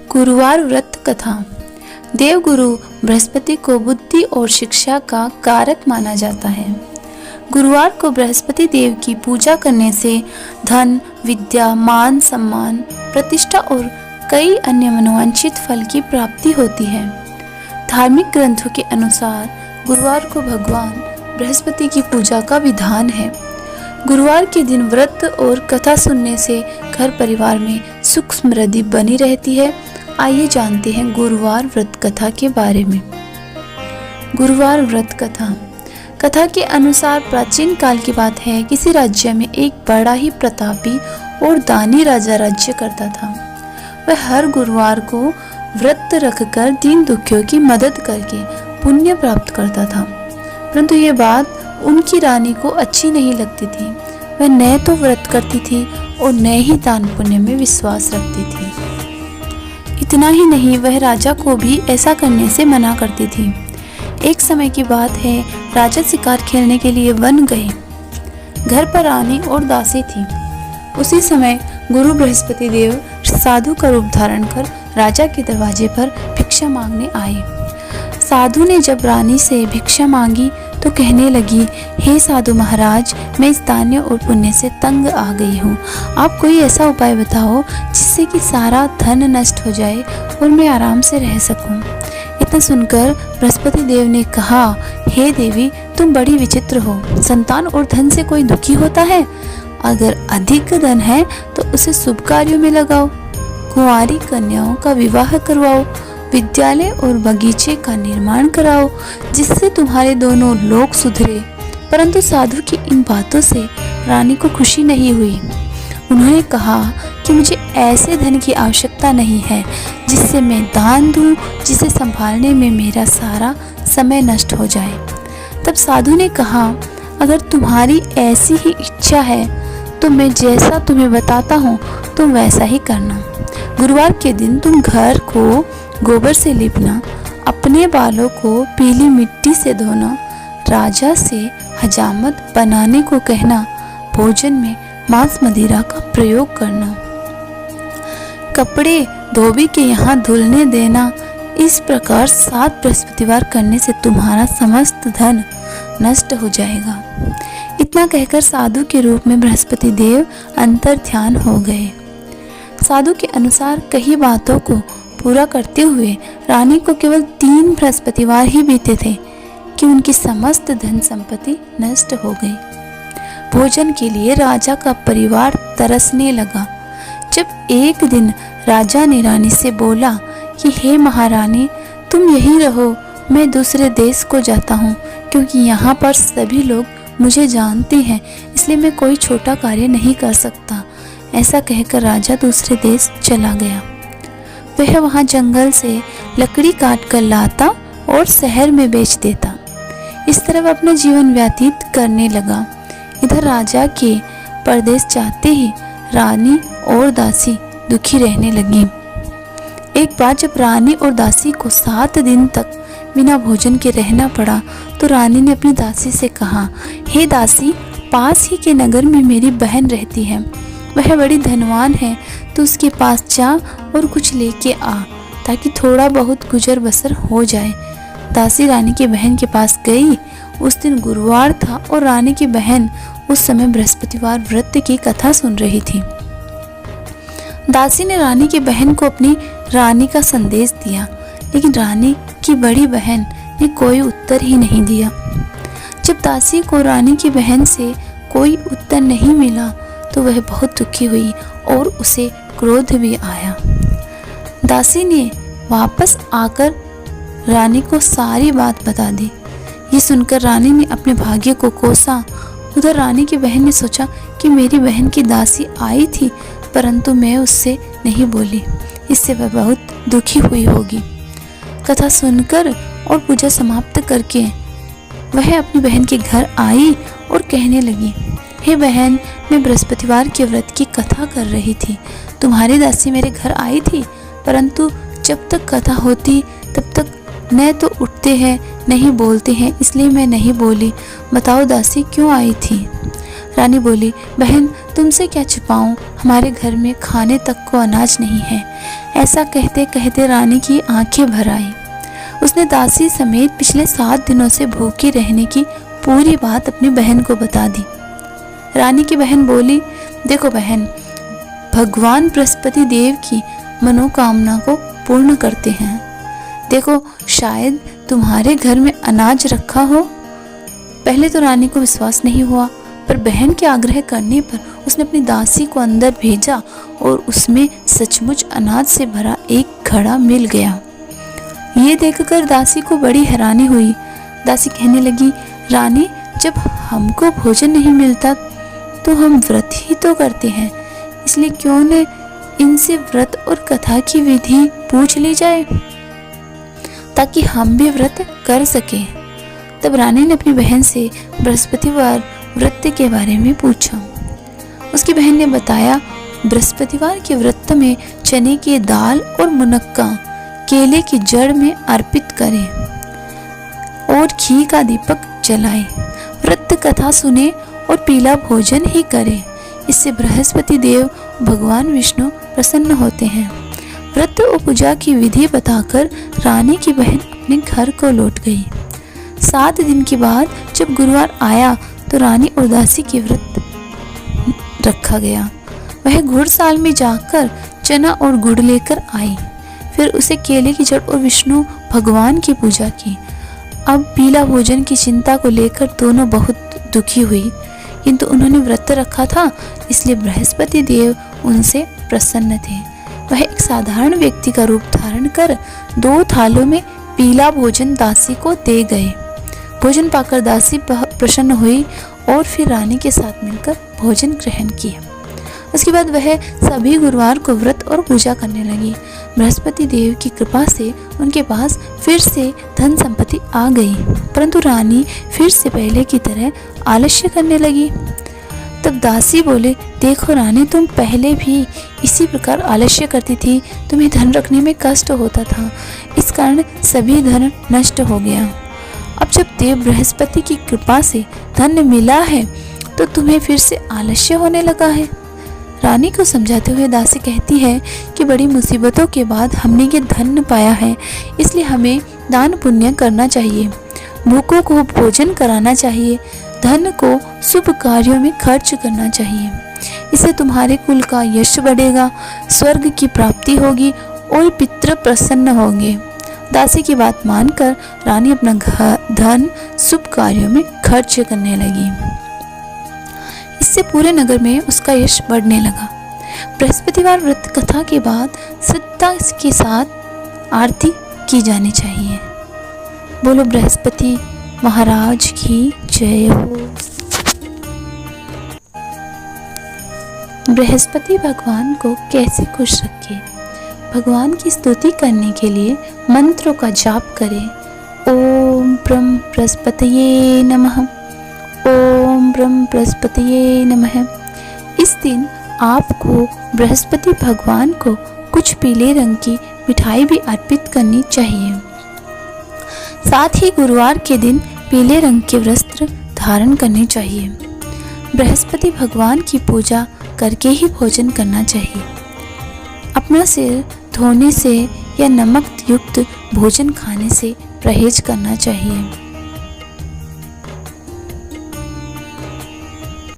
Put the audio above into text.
गुरुवार व्रत कथा। देवगुरु बृहस्पति को बुद्धि और शिक्षा का कारक माना जाता है। गुरुवार को बृहस्पति देव की पूजा करने से धन, विद्या, मान सम्मान, प्रतिष्ठा और कई अन्य मनोवांछित फल की प्राप्ति होती है। धार्मिक ग्रंथों के अनुसार गुरुवार को भगवान बृहस्पति की पूजा का विधान है। गुरुवार के दिन व्रत और कथा सुनने से घर परिवार में सुख समृद्धि बनी रहती है। आइए जानते हैं गुरुवार व्रत कथा के बारे में। गुरुवार व्रत कथा। कथा के अनुसार प्राचीन काल की बात है। किसी राज्य में एक बड़ा ही प्रतापी और दानी राजा राज्य करता था। वह हर गुरुवार को व्रत रखकर दीन दुखियों की मदद करके पुण्य प्राप्त करता था। परंतु ये बात उनकी रानी को अच्छी नहीं लगती थी। वह न तो व्रत करती थी और न ही दान पुण्य में विश्वास रखती थी। इतना ही नहीं, वह राजा को भी ऐसा करने से मना करती थी। एक समय की बात है, राजा शिकार खेलने के लिए वन गए। घर पर रानी और दासी थी। उसी समय गुरु बृहस्पति देव साधु का रूप धारण कर राजा के दरवाजे पर भिक्षा मांगने आए। साधु ने जब रानी से भिक्षा मांगी तो कहने लगी, हे साधु महाराज, मैं इस दान्य और पुण्य से तंग आ गई हूँ। आप कोई ऐसा उपाय बताओ जिससे कि सारा धन नष्ट हो जाए और मैं आराम से रह सकूँ। इतना सुनकर बृहस्पति देव ने कहा, हे देवी, तुम बड़ी विचित्र हो। संतान और धन से कोई दुखी होता है? अगर अधिक धन है तो उसे शुभ कार्यों में लगाओ। कुंवारी कन्याओं का विवाह करवाओ। विद्यालय और बगीचे का निर्माण कराओ, जिससे तुम्हारे दोनों लोग सुधरे। परंतु साधु की इन बातों से रानी को खुशी नहीं हुई। उन्होंने कहा कि मुझे ऐसे धन की आवश्यकता नहीं है जिससे मैं दान दूं, जिसे संभालने में मेरा सारा समय नष्ट हो जाए। तब साधु ने कहा, अगर तुम्हारी ऐसी ही इच्छा है तो मैं जैसा तुम्हें बताता हूँ तुम वैसा ही करना। गुरुवार के दिन तुम घर को गोबर से लिपना, अपने बालों को पीली मिट्टी से धोना, राजा से हजामत बनाने को कहना, भोजन में मांस मदिरा का प्रयोग करना, कपड़े धोबी के यहाँ धुलने देना। इस प्रकार 7 बृहस्पतिवार करने से तुम्हारा समस्त धन नष्ट हो जाएगा। इतना कहकर साधु के रूप में बृहस्पति देव अंतर ध्यान हो गए। साधु के अनुसार कई बातों को पूरा करते हुए रानी को केवल 3 बृहस्पतिवार ही बीते थे कि उनकी समस्त धन संपत्ति नष्ट हो गई। भोजन के लिए राजा का परिवार तरसने लगा। जब एक दिन राजा ने रानी से बोला कि हे महारानी, तुम यहीं रहो, मैं दूसरे देश को जाता हूँ, क्योंकि यहाँ पर सभी लोग मुझे जानते हैं, इसलिए मैं कोई छोटा कार्य नहीं कर सकता। ऐसा कहकर राजा दूसरे देश चला गया। वह वहाँ जंगल से लकड़ी काट कर लाता और शहर में बेच देता। इस तरह वह अपना जीवन व्यतीत करने लगा। इधर राजा के परदेश जाते ही रानी और दासी दुखी रहने लगी। एक बार जब रानी और दासी को 7 दिन तक बिना भोजन के रहना पड़ा तो रानी ने अपनी दासी से कहा, हे दासी, पास ही के नगर में मेरी बहन रहती है। वह बड़ी धनवान है, तो उसके पास जा और कुछ लेके आ, ताकि थोड़ा बहुत गुजर बसर हो जाए। दासी रानी की बहन के पास गई। उस दिन गुरुवार था और रानी की बहन उस समय बृहस्पतिवार व्रत की कथा सुन रही थी। दासी ने रानी की बहन को अपनी रानी का संदेश दिया, लेकिन रानी की बड़ी बहन ने कोई उत्तर ही नहीं दिया। जब दासी को रानी की बहन से कोई उत्तर नहीं मिला तो वह बहुत दुखी हुई और उसे क्रोध भी आया। दासी ने वापस आकर रानी को सारी बात बता दी। ये सुनकर रानी ने अपने भाग्य को कोसा। उधर रानी की बहन ने सोचा कि मेरी बहन की दासी आई थी, परंतु मैं उससे नहीं बोली, इससे वह बहुत दुखी हुई होगी। कथा सुनकर और पूजा समाप्त करके वह अपनी बहन के घर आई और कहने लगी, हे बहन, मैं बृहस्पतिवार के व्रत की कथा कर रही थी। तुम्हारी दासी मेरे घर आई थी, परंतु जब तक कथा होती तब तक न तो उठते हैं नहीं बोलते हैं, इसलिए मैं नहीं बोली। बताओ दासी क्यों आई थी? रानी बोली, बहन तुमसे क्या छुपाऊं, हमारे घर में खाने तक को अनाज नहीं है। ऐसा कहते कहते रानी की आंखें भर आई। उसने दासी समेत पिछले 7 दिनों से भूखी रहने की पूरी बात अपनी बहन को बता दी। रानी की बहन बोली, देखो बहन, भगवान बृहस्पति देव की मनोकामना को पूर्ण करते हैं। देखो शायद तुम्हारे घर में अनाज रखा हो। पहले तो रानी को विश्वास नहीं हुआ, पर बहन के आग्रह करने पर उसने अपनी दासी को अंदर भेजा और उसमें सचमुच अनाज से भरा एक घड़ा मिल गया। ये देखकर दासी को बड़ी हैरानी हुई। दासी कहने लगी, रानी जब हमको भोजन नहीं मिलता तो हम व्रत ही तो करते हैं, इसलिए क्यों न इनसे व्रत और कथा की विधि पूछ ली जाए ताकि हम भी व्रत कर सकें। तब रानी ने अपनी बहन से बृहस्पतिवार व्रत के बारे में पूछा। उसकी बहन ने बताया, बृहस्पतिवार के व्रत में चने की दाल और मुनक्का केले की जड़ में अर्पित करें और घी का दीपक जलाएं, व्रत कथा सुने और पीला भोजन ही करें। इससे बृहस्पति देव भगवान विष्णु प्रसन्न होते हैं। व्रत और पूजा की विधि बताकर रानी की बहन अपने घर को लौट गई। 7 दिन के बाद जब गुरुवार आया तो रानी और दासी के व्रत रखा गया। वह घुड़साल में जाकर चना और गुड़ लेकर आई। फिर उसे केले की जड़ और विष्णु भगवान की पूजा की। अब पीला भोजन की चिंता को लेकर दोनों बहुत दुखी हुई, किंतु उन्होंने व्रत रखा था, इसलिए बृहस्पति देव उनसे प्रसन्न थे। वह एक साधारण व्यक्ति का रूप धारण कर 2 थालों में पीला भोजन दासी को दे गए। भोजन पाकर दासी प्रसन्न हुई और फिर रानी के साथ मिलकर भोजन ग्रहण किया। उसके बाद वह सभी गुरुवार को व्रत और पूजा करने लगी। बृहस्पति देव की कृपा से उनके पास फिर से धन संपत्ति आ गई, परंतु रानी फिर से पहले की तरह आलस्य करने लगी। तब दासी बोले, देखो रानी, तुम पहले भी इसी प्रकार आलस्य करती थी, तुम्हें धन रखने में कष्ट होता था, इस कारण सभी धन नष्ट हो गया। अब जब देव बृहस्पति की कृपा से धन मिला है तो तुम्हें फिर से आलस्य होने लगा है। रानी को समझाते हुए दासी कहती है कि बड़ी मुसीबतों के बाद हमने ये धन पाया है, इसलिए हमें दान पुण्य करना चाहिए, भूखों को भोजन कराना चाहिए, धन को शुभ कार्यों में खर्च करना चाहिए। इससे तुम्हारे कुल का यश बढ़ेगा, स्वर्ग की प्राप्ति होगी और पितृ प्रसन्न होंगे। दासी की बात मानकर रानी अपना धन शुभ कार्यों में खर्च करने लगी। इससे पूरे नगर में उसका यश बढ़ने लगा। बृहस्पतिवार व्रत कथा के बाद श्रद्धा के साथ आरती की जानी चाहिए। बोलो बृहस्पति महाराज की जय हो। बृहस्पति भगवान को कैसे खुश रखें? भगवान की स्तुति करने के लिए मंत्रों का जाप करें। ओम ब्रह्म बृहस्पतये नमः, ओम ब्रह्म बृहस्पतये नमः। इस दिन आपको बृहस्पति भगवान को कुछ पीले रंग की मिठाई भी अर्पित करनी चाहिए। साथ ही गुरुवार के दिन पीले रंग के वस्त्र धारण करने चाहिए। बृहस्पति भगवान की पूजा करके ही भोजन करना चाहिए। अपना सिर धोने से या नमक युक्त भोजन खाने से परहेज करना चाहिए।